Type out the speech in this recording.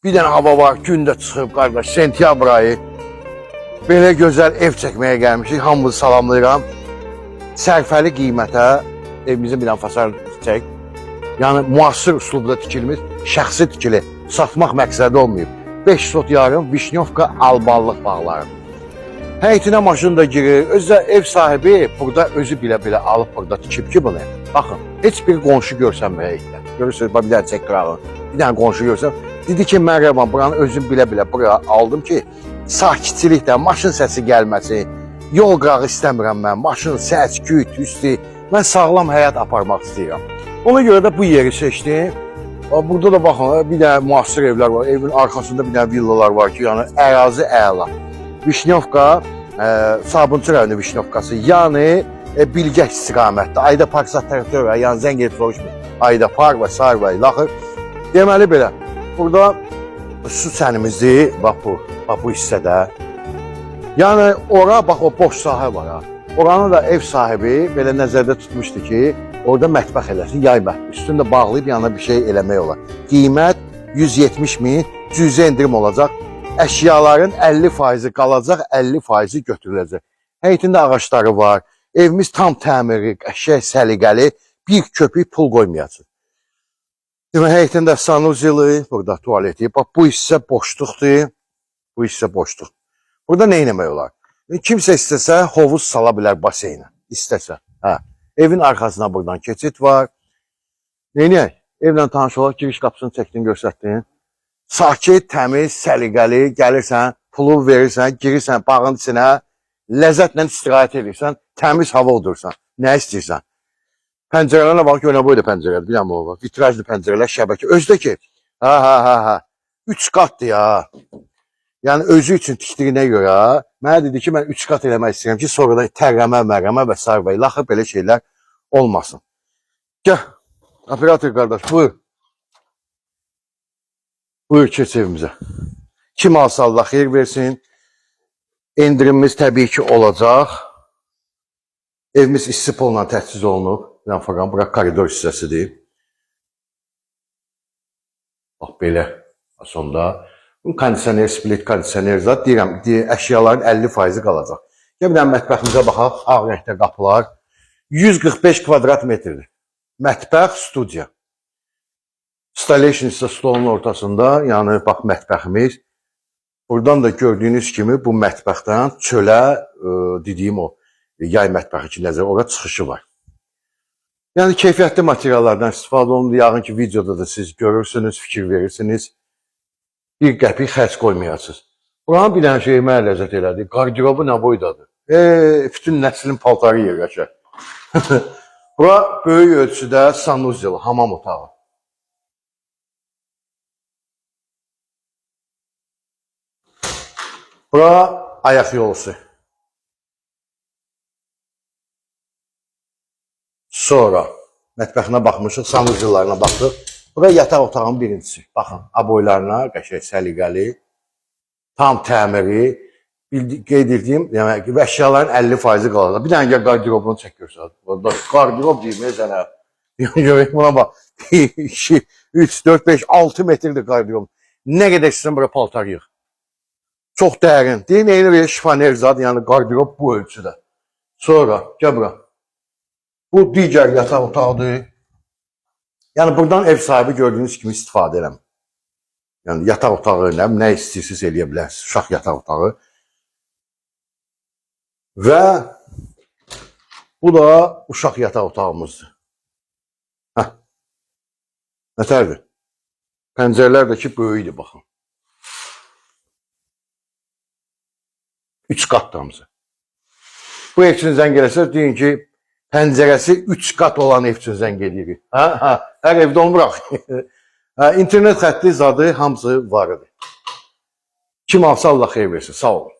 Bir dənə hava var, gün də çıxıb qardaş, sentyabr ayı. Belə gözəl ev çəkməyə gəlmişik, hamınızı salamlayıram. Sərfəli qiymətə evimizin bir dənə fasad çək. Yəni müasir üslubda tikilmiş, şəxsi tikili, satmaq məqsədi olmayıb. 5 sot yarım Vişnyovka alballıq bağları. Həyətinə maşın da girir, özü ev sahibi burada özü bilə-bilə alıb burada tikib ki bunu. Baxın, heç bir qonşu görsənmə həyətdə. Görürsünüz, bir dənə çək qırağın, bir dənə qonşu görsəm. Dedi ki, Məryəm, buranı özüm bilə-bilə buraya aldım ki, sakitçilikdə maşın səsi gəlməsin, yol qırağı istəmirəm mən, maşın, səs, küy, tüstü, mən sağlam həyat aparmaq istəyirəm. Ona görə də bu yeri seçdim. Burada da baxın, bir dənə müasir evlər var, evin arxasında bir dənə villalar var ki, yəni ərazi əla. Vişnyovka, Sabunçu rayonu Vişnyovkası, yəni Bilgək istiqamətdə, Ayda Park Satarıtör, yəni zəng edib soruşmur, Ayda Park və sair və ilaxır. Deməli belə, burada su sənimizdir, bax bu hissədə. Yəni ora, bax o boş sahə var ha. Oranı da ev sahibi belə nəzərdə tutmuşdu ki, orada mətbəx eləsin, yay mətbəx. Üstündə bağlayıb yanına bir şey eləmək olar. Qiymət 170.000, cüzə endirim olacaq. Əşyaların 50% qalacaq, 50% götürüləcək. Həyətində ağaçları var. Evimiz tam təmiri, qəşəng, səliqəli, bir köpük pul qoymayacaq. Demək, həyətində sanuzeli, burada tualeti. Bax, bu hissə boşluqdur. Bu hissə boşluq. Burada nə etmək olar? Kimsə istəsə, hovuz sala bilər baseynə. İstəsə. Hə. Evin arxasına buradan keçid var. Neynəyək? Evlə tanış olaq, giriş qapısını çəkdin, göstərdin. Sakit, təmiz, səliqəli, gəlirsən, pulu verirsən, girirsən bağın içinə, ləzzətlə istirahət edirsən, təmiz hava udursan. Nə istəyirsən? Pəncərələrlə bax, görünə boyda pəncərədir, bir dənə var. Vitrajlı pəncərələr, şəbəkə. Özdə ki, 3 qatdır ya. Yəni, özü üçün tikdiyinə görə, mənə dedi ki, mən 3 qat eləmək istəyirəm ki, sonra da tərəmə, mərəmə və s. və ilaxır, belə şeylər olmasın. Gəl, operator qardaş, buyur. Buyur, keç evimizə. Kim alsa Allah xeyir versin. Endirimimiz təbii ki olacaq. Evimiz istipolla təchiz olunub. Bura koridor hissəsidir. Bax, belə. Sonda. Kondisioner, split kondisioner zat. Deyirəm, əşyaların 50% qalacaq. Gəl bir dənə mətbəximizə baxaq. Ağ rəngdə qapılar. 145 kvadrat metrdir. Mətbəx, studiya. Installation isə stolun ortasında, yəni bax mətbəximiz. Buradan da gördüyünüz kimi bu mətbəxdən çölə, dediyim o yay mətbəxi ki, nəzər, orada çıxışı var. Yəni keyfiyyətli materiallardan istifadə olundu. Yağın ki, videoda da siz görürsünüz, fikir verirsiniz. Bir qəpik xərc qoymayasınız. Buranın bir dənə şey mənə ləzzət elədi. Qardirobu nə boydadır? Bütün nəslin paltarı yerləşər. Bura böyük ölçüdə sanuzeli, hamam otağı. Bura ayaq yolusu. Sonra mətbəxinə baxmışıq, sanuzellarına baxdıq. Bura yataq otağının birincisi. Baxın, aboylarına qəşəng, səliqəli, tam təmiri, qeyd etdiyim, yəni əşyaların 50% qalacaq. Bir dənə qardirobunu çək görsək. Qardirob deyim, sənə. Görək buna bax. 2, 3, 4, 5, 6 metrdir qardirob. Nə qədər istəyirsən bura paltar yığ. Çox dərin. Deyin, eyni bir şifaner zad, yəni qardirob bu ölçüdə. Sonra, gəl bura. Bu digər yataq otaqdır. Yəni, buradan ev sahibi gördüyünüz kimi istifadə eləmir. Yəni, yataq otağı, nə istəyirsiniz eləyə bilərsiniz. Uşaq yataq otağı. Və bu da uşaq yataq otağımızdır. Həh. Nətərdir? Pəncərələr də ki, böyükdür, baxın. 3 qat damızı. Bu ev üçün zəng eləsəz, deyin ki, pəncərəsi 3 qat olan ev üçün zəng edirik. Hər evdə olmuraq. İnternet xətti zadı hamısı var idi. Kim alsa Allah xeyir versin. Sağ olun.